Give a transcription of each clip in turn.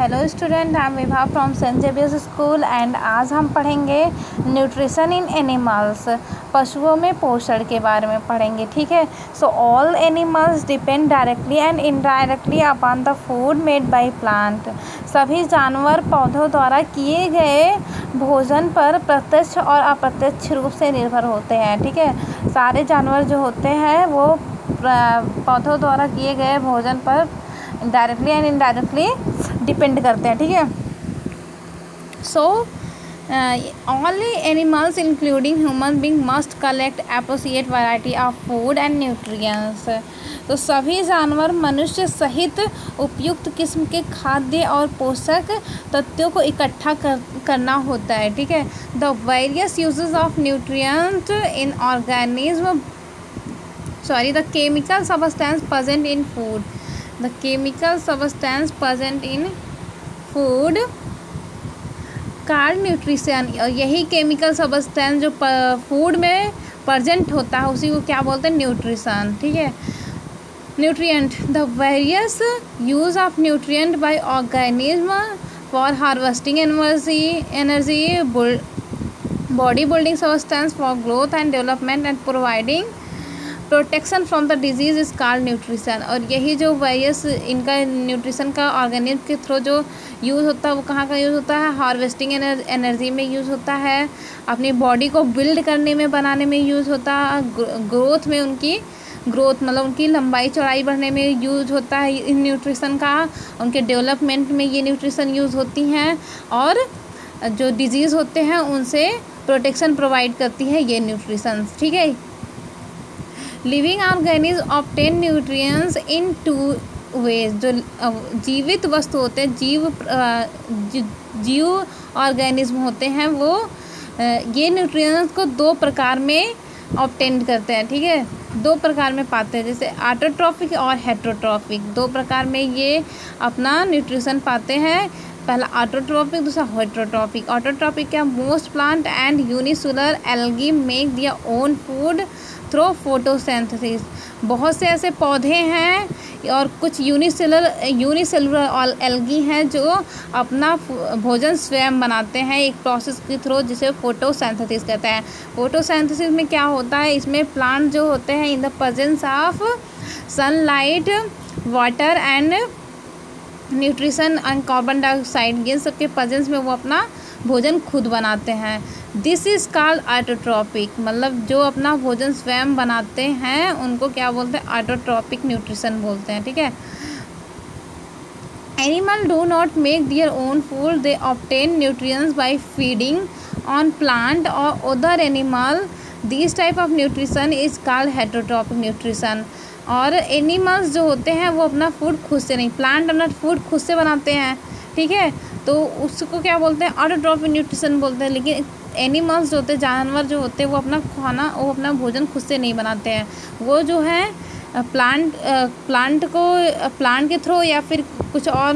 Hello student, I am Vibha from Saint Xavier's school and आज हम पढ़ेंगे न्यूट्रिशन इन एनिमल्स। पशुओं में पोषण के बारे में पढ़ेंगे। ठीक है। So all animals depend directly and indirectly upon the food made by plant. सभी जानवर पौधों द्वारा किए गए भोजन पर प्रत्यक्ष और अप्रत्यक्ष रूप से निर्भर होते हैं। ठीक है। सारे जानवर जो होते हैं वो पौधों द्वारा किए गए भोजन पर डायरेक्टली एंड इनडायरेक्टली डिपेंड करते हैं। ठीक है। So all animals including human being must collect appropriate variety of food and nutrients. तो सभी जानवर मनुष्य सहित उपयुक्त किस्म के खाद्य और पोषक तत्वों को इकट्ठा करना होता है। ठीक है। The various uses of nutrient in organism the chemical substance present in food, the chemical substance present in food called nutrition। और यही केमिकल सब्सटेंस जो फूड में प्रेजेंट होता है उसी को क्या बोलते हैं? न्यूट्रिशन। ठीक है। Nutrient the various use of nutrient bye organism for harvesting energy body building substance for growth and development and providing protection from the disease is called nutrition. और यही जो वेरियस इनका न्यूट्रिशन का ऑर्गेनिज्म के through जो use होता है वो कहाँ का यूज़ होता है? हार्वेस्टिंग एनर्जी में यूज़ होता है, अपनी बॉडी को बिल्ड करने में बनाने में यूज़ होता है, ग्रोथ में उनकी ग्रोथ मतलब उनकी लंबाई चौड़ाई बढ़ने में यूज़ होता है इन न्यूट्रिशन का, उनके डेवलपमेंट में ये न्यूट्रिशन यूज़ होती हैं, और जो डिजीज़ होते हैं उनसे प्रोटेक्शन प्रोवाइड करती है ये न्यूट्रिशन। ठीक है। Living organism obtain nutrients in two ways. जो जीवित वस्तु होते हैं, जीव ऑर्गेनिज्म होते हैं वो ये न्यूट्रिएंट्स को दो प्रकार में ऑब्टेन करते हैं। ठीक है। दो प्रकार में पाते हैं, जैसे ऑटोट्रॉफिक और हेटेरोट्रॉफिक। दो प्रकार में ये अपना न्यूट्रिशन पाते हैं। पहला ऑटोट्रॉपिक, दूसरा हेटेरोट्रॉपिक। ऑटोट्रॉपिक क्या? Most plant and unicellular algae make their own food through photosynthesis. बहुत से ऐसे पौधे हैं और कुछ यूनिसेलुलर एल्गी हैं जो अपना भोजन स्वयं बनाते हैं एक प्रोसेस के थ्रू जिसे फोटोसिंथेसिस कहते हैं। फोटोसिंथेसिस में क्या होता है? इसमें प्लांट जो होते हैं in the presence of sunlight, water and nutrition and carbon dioxide, ये सब के प्रेजेंस में वो अपना भोजन खुद बनाते हैं। This is called autotrophic. मतलब जो अपना भोजन स्वयं बनाते हैं उनको क्या बोलते हैं? ऑटोट्रॉपिक न्यूट्रिशन बोलते हैं। ठीक है। Animal do not make their own food, they obtain nutrients by feeding on plant और other animal. This type of nutrition is called heterotrophic nutrition. और एनिमल्स जो होते हैं वो अपना फूड खुद से नहीं, प्लांट अपना फूड खुद से बनाते हैं। ठीक है। तो उसको क्या बोलते हैं? ऑटोट्रॉपिक न्यूट्रिशन बोलते हैं। लेकिन एनिमल्स जो होते हैं, जानवर जो होते हैं, वो अपना खाना, वो अपना भोजन खुद से नहीं बनाते हैं। वो जो है प्लांट के थ्रू या फिर कुछ और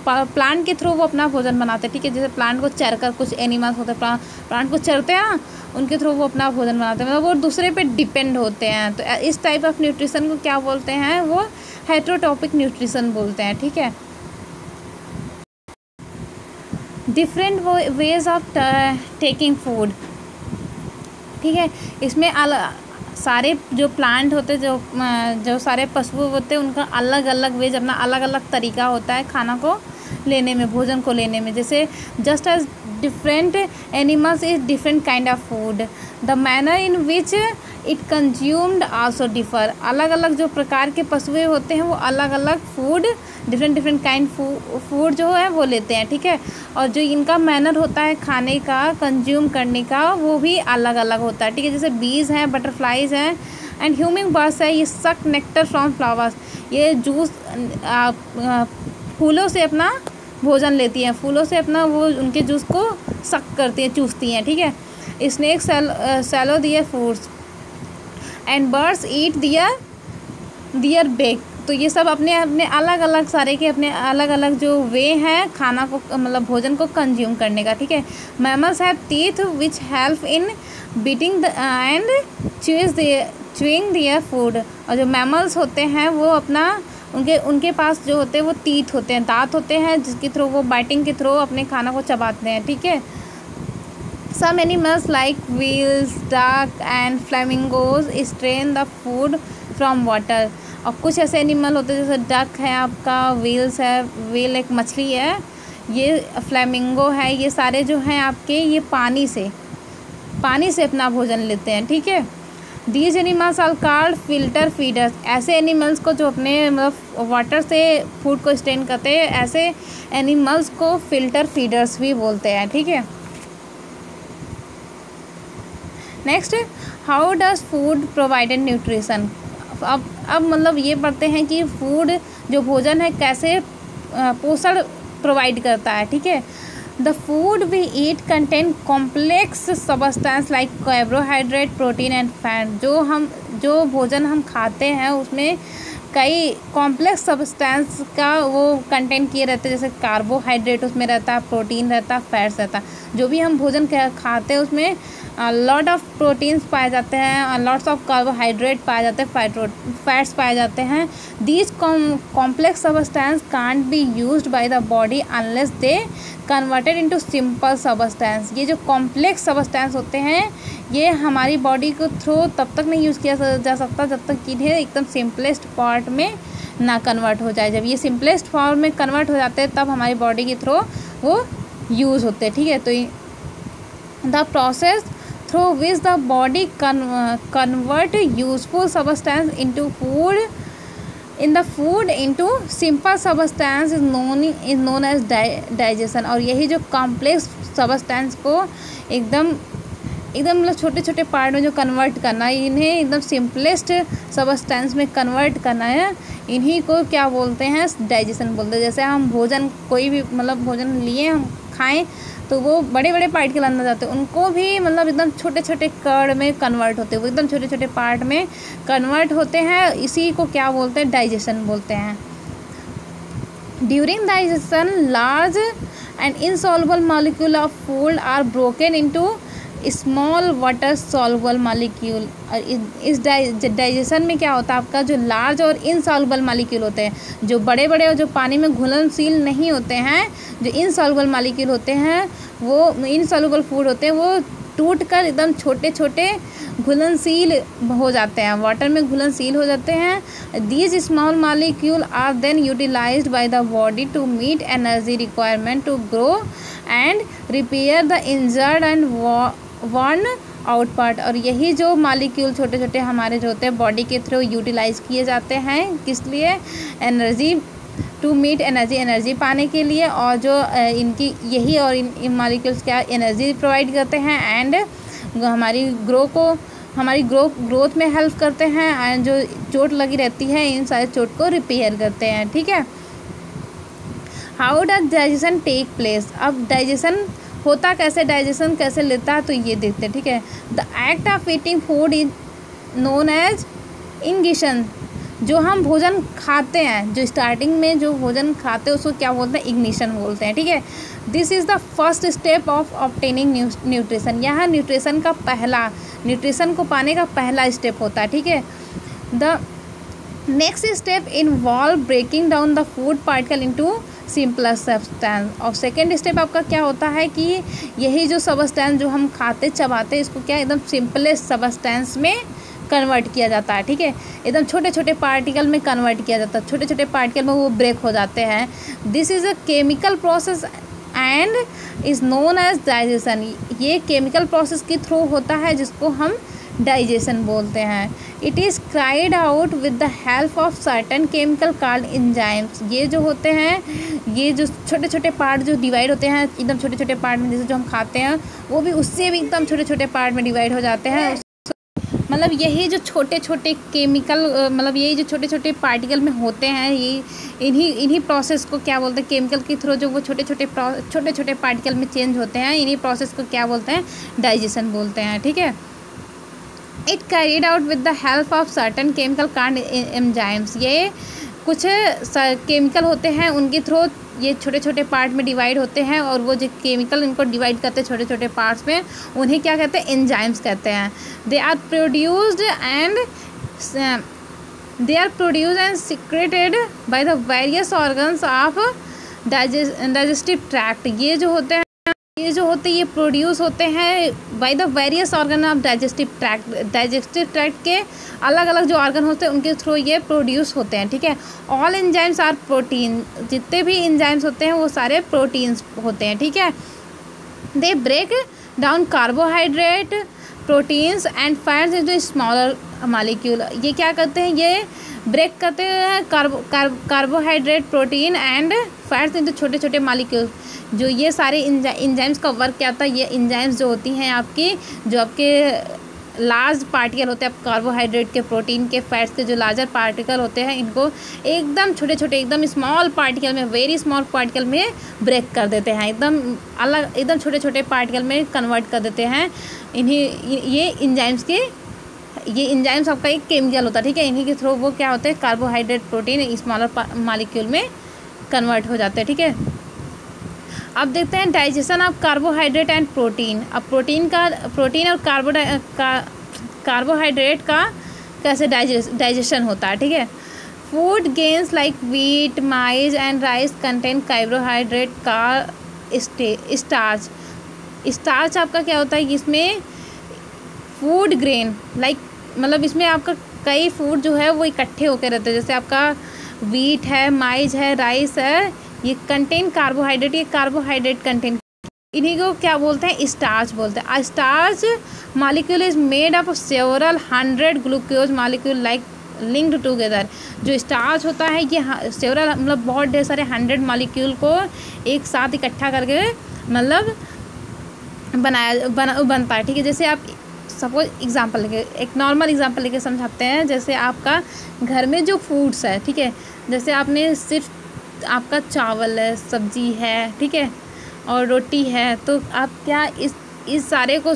प्लांट के थ्रू वो अपना भोजन बनाते हैं। ठीक है। जैसे प्लांट को चरकर, कुछ एनिमल्स होते हैं प्लांट को चरते हैं ना, उनके थ्रू वो अपना भोजन बनाते हैं, मतलब वो दूसरे पे डिपेंड होते हैं। तो इस टाइप ऑफ न्यूट्रिशन को क्या बोलते हैं? वो हेटेरोट्रॉपिक न्यूट्रिशन बोलते हैं। ठीक है। Different ways of taking food. ठीक है। इसमें सारे जो प्लांट होते हैं, जो सारे पशु होते हैं, उनका अलग अलग वेज, अपना अलग अलग तरीका होता है खाना को लेने में, भोजन को लेने में। जैसे just as different animals is different kind of food, the manner in which it consumed also differ. अलग अलग जो प्रकार के पशु होते हैं वो अलग अलग फूड, डिफरेंट काइंड फूड जो है वो लेते हैं। ठीक है। और जो इनका मैनर होता है खाने का, कंज्यूम करने का, वो भी अलग अलग होता है। ठीक है। जैसे बीज हैं, बटरफ्लाइज हैं एंड ह्यूमिंग बर्ड्स है, ये सक नेक्टर फ्रॉम फ्लावर्स। ये जूस फूलों से अपना भोजन लेती हैं, फूलों से अपना वो उनके जूस को सक करती हैं, चूसती हैं। ठीक है। Snake swallow their foods and birds eat their beak. तो ये सब अपने अपने अलग अलग सारे के अपने अलग अलग जो वे हैं खाना को, मतलब भोजन को कंज्यूम करने का। ठीक है। Mammals have teeth which help in beating and chewing their food. और जो मैमल्स होते हैं वो अपना उनके उनके पास जो होते हैं वो टीथ होते हैं, दांत होते हैं, जिसके थ्रू वो बाइटिंग के थ्रू अपने खाना को चबाते हैं, ठीक है। Some animals like whales, duck and flamingos strain the food from water. और कुछ ऐसे एनिमल होते हैं जैसे डक है आपका, व्हेल्स है, व्हेल एक मछली है, ये फ्लेमिंगो है, ये सारे जो हैं आपके ये पानी से अपना भोजन लेते हैं, ठीक है। These animals are called filter feeders. ऐसे एनिमल्स को जो अपने मतलब वाटर से फूड को स्टेन करते हैं, ऐसे एनिमल्स को फिल्टर फीडर्स भी बोलते हैं, ठीक है। Next, how does food provided nutrition. अब मतलब ये पढ़ते हैं कि फूड जो भोजन है कैसे पोषण प्रोवाइड करता है, ठीक है। The food we eat contain complex substance like carbohydrate, protein and fat. जो भोजन हम खाते हैं उसमें कई कॉम्प्लेक्स सब्सटेंस का वो कंटेन किए रहते हैं, जैसे कार्बोहाइड्रेट उसमें रहता है, प्रोटीन रहता है, फैट्स रहता है। जो भी हम भोजन खाते हैं उसमें लॉट ऑफ प्रोटीन्स पाए जाते हैं, लॉट्स ऑफ कार्बोहाइड्रेट पाए जाते हैं, फैट्स पाए जाते हैं। These complex substance can't be used by the body unless they converted into simple substance. ये जो कॉम्प्लेक्स सब्सटेंस होते हैं ये हमारी बॉडी को थ्रू तब तक नहीं यूज़ किया जा सकता जब तक कि इन्हें एकदम सिंपलेस्ट फॉर्म में ना कन्वर्ट हो जाए। जब ये सिंपलेस्ट फॉर्म में कन्वर्ट हो जाते हैं तब हमारी बॉडी के थ्रू वो यूज़ होते हैं, ठीक है। तो the process through which the body convert useful substance into food in the food into simple substance is known as digestion. और यही जो कॉम्प्लेक्स सब्सटेंस को एकदम मतलब छोटे छोटे पार्ट में जो कन्वर्ट करना है, इन्हें एकदम सिंपलेस्ट सब्सटेंस में कन्वर्ट करना है, इन्हीं को क्या बोलते हैं, डाइजेशन बोलते हैं। जैसे हम भोजन कोई भी मतलब भोजन लिए हम खाएं तो वो बड़े बड़े पार्ट के अंदर जाते हैं, उनको भी मतलब एकदम छोटे छोटे कण में कन्वर्ट होते हैं, वो एकदम छोटे छोटे पार्ट में कन्वर्ट होते हैं। इसी को क्या बोलते हैं, डाइजेशन बोलते हैं। During digestion large and insoluble molecule of food are broken into small water soluble molecule. इस डाइजेशन में क्या होता है, आपका जो लार्ज और इनसॉल्युबल मॉलिक्यूल होते हैं, जो बड़े बड़े और जो पानी में घुलनशील नहीं होते हैं, जो इनसॉल्युबल मॉलिक्यूल होते हैं, वो इनसॉल्युबल फूड होते हैं, वो टूट कर एकदम छोटे छोटे घुलनशील हो जाते हैं, वाटर में घुलनशील हो जाते हैं। These small molecule are then utilised by the body to meet energy requirement to grow and repair the injured and worn out part. और यही जो मॉलिक्यूल छोटे छोटे हमारे जो होते हैं बॉडी के थ्रू यूटिलाइज किए जाते हैं, किस लिए, एनर्जी टू मीट एनर्जी पाने के लिए। और जो इनकी यही और इन मॉलिक्यूल्स क्या एनर्जी प्रोवाइड करते हैं एंड हमारी ग्रोथ में हेल्प करते हैं, एंड जो चोट लगी रहती है इन सारे चोट को रिपेयर करते हैं, ठीक है। How does digestion take place. अब डाइजेशन होता कैसे, डाइजेशन कैसे लेता है, तो ये देखते हैं, ठीक है। The act of eating food is known as ingestion. जो हम भोजन खाते हैं, जो स्टार्टिंग में जो भोजन खाते हैं उसको क्या बोलते हैं, इग्निशन बोलते हैं, ठीक है। This is the first step of obtaining nutrition. यह न्यूट्रिशन को पाने का पहला स्टेप होता है, ठीक है। The next step involve breaking down the food particle into simpler substance. और सेकेंड स्टेप आपका क्या होता है कि यही जो सब्सटेंस जो हम खाते चबाते हैं इसको क्या एकदम सिंपलेस्ट सब्सटेंस में कन्वर्ट किया जाता है, ठीक है। एकदम छोटे छोटे पार्टिकल में कन्वर्ट किया जाता है, छोटे छोटे पार्टिकल में वो ब्रेक हो जाते हैं। This is a chemical process and is known as digestion. ये केमिकल प्रोसेस के थ्रू होता है जिसको हम डाइजेशन बोलते हैं। It is carried out with the help of certain chemical called enzymes. ये जो होते हैं, ये जो छोटे छोटे पार्ट जो डिवाइड होते हैं एकदम छोटे छोटे पार्ट में, जैसे जो हम खाते हैं वो भी उससे भी एकदम छोटे छोटे पार्ट में डिवाइड हो जाते हैं। मतलब यही जो छोटे छोटे केमिकल मतलब यही जो छोटे छोटे पार्टिकल में होते हैं, ये इन्हीं प्रोसेस को क्या बोलते हैं, केमिकल के थ्रू जो वो छोटे छोटे पार्टिकल में चेंज होते हैं, इन्हीं प्रोसेस को क्या बोलते हैं, डाइजेशन बोलते हैं, ठीक है। It carried out with the help of certain chemical called enzymes. ये कुछ केमिकल होते हैं उनके थ्रू ये छोटे छोटे पार्ट में डिवाइड होते हैं, और वो जो केमिकल इनको डिवाइड करते हैं छोटे छोटे पार्ट्स में, उन्हें क्या कहते हैं, एंजाइम्स कहते हैं। They are produced and they are produce and secreted by the various organs of digestive tract. ये जो होते हैं ये प्रोड्यूस होते हैं by the various organ of digestive tract. Digestive tract के अलग अलग जो ऑर्गन होते हैं उनके थ्रू ये प्रोड्यूस होते हैं, ठीक है। ऑल एंजाइम्स आर प्रोटीन, जितने भी एंजाइम्स होते हैं वो सारे प्रोटीन्स होते हैं, ठीक है। They break down carbohydrate, proteins and fats into smaller molecule. ये क्या करते हैं, ये ब्रेक करते हैं carbohydrate, protein and fats into छोटे छोटे मॉलिक्यूल। जो ये सारे एंजाइम्स का वर्क क्या होता है, ये एंजाइम्स जो होती हैं आपकी, जो आपके लार्ज पार्टिकल होते हैं कार्बोहाइड्रेट के, प्रोटीन के, फैट्स के, जो लार्जर पार्टिकल होते हैं इनको एकदम छोटे छोटे, एकदम स्मॉल पार्टिकल में, वेरी स्मॉल पार्टिकल में ब्रेक कर देते हैं, एकदम अलग, एकदम छोटे छोटे पार्टिकल में कन्वर्ट कर देते हैं इन्हीं। ये एंजाइम्स आपका एक केमिकल होता है, ठीक है। इन्हीं के थ्रू वो क्या होते हैं, कार्बोहाइड्रेट, प्रोटीन स्मॉलर मॉलिक्यूल में कन्वर्ट हो जाते हैं, ठीक है। अब देखते हैं digestion of carbohydrate and protein. अब प्रोटीन और कार्बोहाइड्रेट का कैसे डाइजेशन होता है, ठीक है। Food gains like wheat, mine's and rice contain carbohydrate का स्टार्च। स्टार्च आपका क्या होता है, इसमें फूड ग्रेन लाइक, मतलब इसमें आपका कई फूड जो है वो इकट्ठे होकर रहते हैं। जैसे आपका व्हीट है, माइज है, राइस है, ये कंटेन कार्बोहाइड्रेट, ये कार्बोहाइड्रेट कंटेन, इन्हीं को क्या बोलते हैं, स्टार्च बोलते हैं। Starch molecule is made up several 100 glucose molecule like linked together. जो स्टार्च होता है ये सेवरल, मतलब बहुत ढेर सारे 100 मॉलिक्यूल को एक साथ इकट्ठा करके मतलब बनता है, ठीक है। जैसे आप सपोज एग्जांपल लेके, एक नॉर्मल एग्जांपल लेके समझाते हैं। जैसे आपका घर में जो फूड्स है, ठीक है, जैसे आपने सिर्फ आपका चावल है, सब्जी है, ठीक है, और रोटी है, तो आप क्या इस सारे को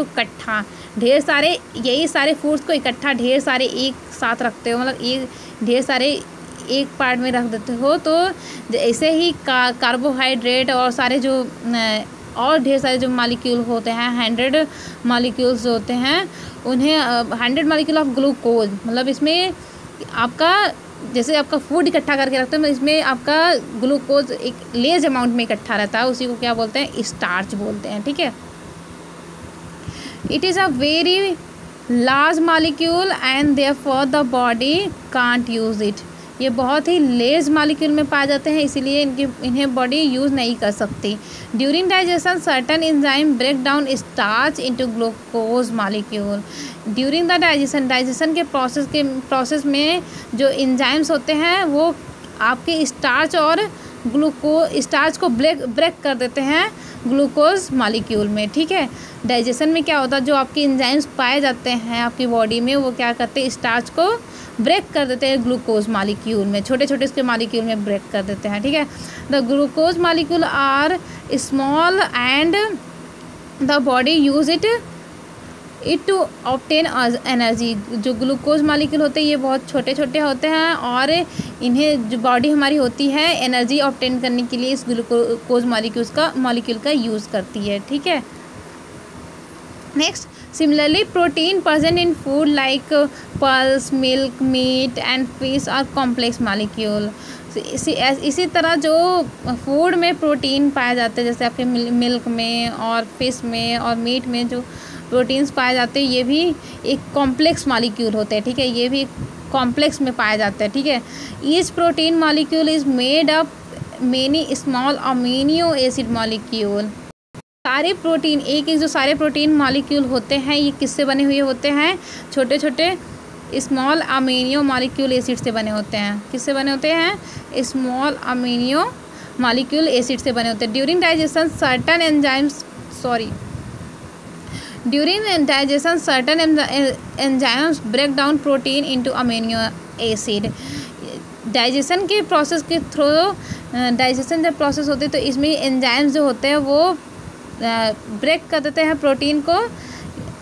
इकट्ठा, ढेर सारे, यही सारे फूड्स को इकट्ठा ढेर सारे एक साथ रखते हो, मतलब एक ढेर सारे एक पार्ट में रख देते हो। तो ऐसे ही कार्बोहाइड्रेट और सारे जो और ढेर सारे जो मॉलिक्यूल होते हैं, 100 मॉलिक्यूल्स होते हैं, उन्हें 100 मॉलिक्यूल ऑफ ग्लूकोज, मतलब इसमें आपका जैसे आपका फूड इकट्ठा करके रखते हैं, इसमें आपका ग्लूकोज एक लेस अमाउंट में इकट्ठा रहता है, उसी को क्या बोलते हैं, स्टार्च बोलते हैं, ठीक है। It is a very large molecule and therefore the body can't use it. ये बहुत ही लेस मॉलिक्यूल में पाए जाते हैं, इसीलिए इन्हें बॉडी यूज़ नहीं कर सकती। During digestion certain enzyme break down starch into glucose molecule. During the digestion के प्रोसेस में जो एंजाइम्स होते हैं वो आपके स्टार्च को ब्रेक कर देते हैं ग्लूकोज मॉलिक्यूल में, ठीक है। डाइजेशन में क्या होता है, जो आपके एंजाइम्स पाए जाते हैं आपकी बॉडी में, वो क्या करते हैं, स्टार्च को ब्रेक कर देते हैं ग्लूकोज मॉलिक्यूल में, छोटे छोटे इसके मॉलिक्यूल में ब्रेक कर देते हैं, ठीक है। The glucose molecule are small and the body use it to obtain energy. जो ग्लूकोज मॉलिक्यूल होते हैं ये बहुत छोटे छोटे होते हैं और इन्हें जो बॉडी हमारी होती है एनर्जी ऑब्टेन करने के लिए इस ग्लूकोज मॉलिक्यूल का यूज़ करती है, ठीक है। Next, similarly protein present in food like pulse, milk, meat and fish are complex molecule. इसी तरह जो फूड में प्रोटीन पाए जाते हैं, जैसे आपके मिल्क में और फिश में और मीट में जो प्रोटीन्स पाए जाते हैं, ये भी एक कॉम्प्लेक्स मॉलिक्यूल होते हैं, ठीक है। ये भी कॉम्प्लेक्स में पाए जाते हैं, ठीक है। Each protein molecule is made up many small amino acid molecule. सारे प्रोटीन, एक जो सारे प्रोटीन मॉलिक्यूल होते हैं ये किससे बने हुए होते हैं, छोटे छोटे स्मॉल अमीनो मॉलिक्यूल एसिड से बने होते हैं। किससे बने होते हैं, स्मॉल अमीनो मॉलिक्यूल एसिड से बने होते हैं। During digestion certain enzymes break down protein into amino acid. Digestion के प्रोसेस के थ्रू, डाइजेशन जब प्रोसेस होती है तो इसमें एंजाइम्स जो होते हैं वो ब्रेक कर देते हैं प्रोटीन को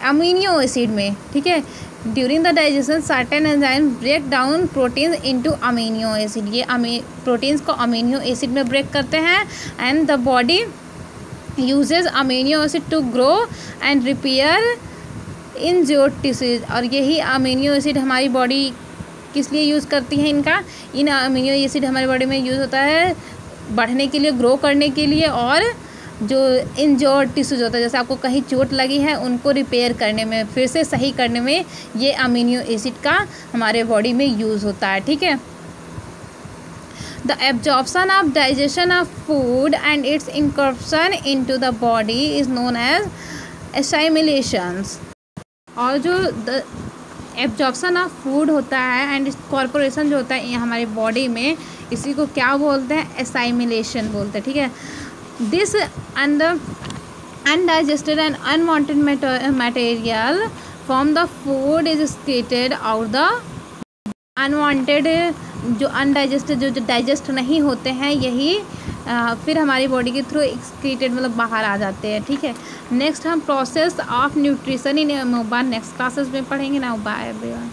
अमीनो एसिड में, ठीक है। During the digestion certain enzyme break down protein into amino acid. ये प्रोटीन्स को अमीनो एसिड में ब्रेक करते हैं and the body uses amino acid to grow and repair in जो टिश्यूज। और यही अमीनो एसिड हमारी बॉडी किस लिए यूज़ करती हैं इनका? इन अमीनो एसिड हमारी बॉडी में यूज़ होता है बढ़ने के लिए, ग्रो करने के लिए, और जो इंजर्ड टिश्यूज होता है, जैसे आपको कहीं चोट लगी है उनको रिपेयर करने में, फिर से सही करने में ये अमीनो एसिड का हमारे बॉडी में यूज़ होता है। ठीक है। The absorption of digestion of food and its incorporation into the body is known as assimilations। और जो एब्जॉर्प्शन ऑफ फूड होता है एंड कॉर्पोरेशन जो होता है ये हमारी बॉडी में, इसी को क्या बोलते हैं? एसाइमिलेशन बोलते हैं। ठीक है। This undigested and unwanted material from the food is excreted out the unwanted, जो अनडाइजेस्टेड जो डाइजेस्ट नहीं होते हैं यही फिर हमारी बॉडी के थ्रू एक्सक्रीटेड मतलब बाहर आ जाते हैं। ठीक है। नेक्स्ट हम process of nutrition in amoeba next classes में पढ़ेंगे ना। Bye everyone.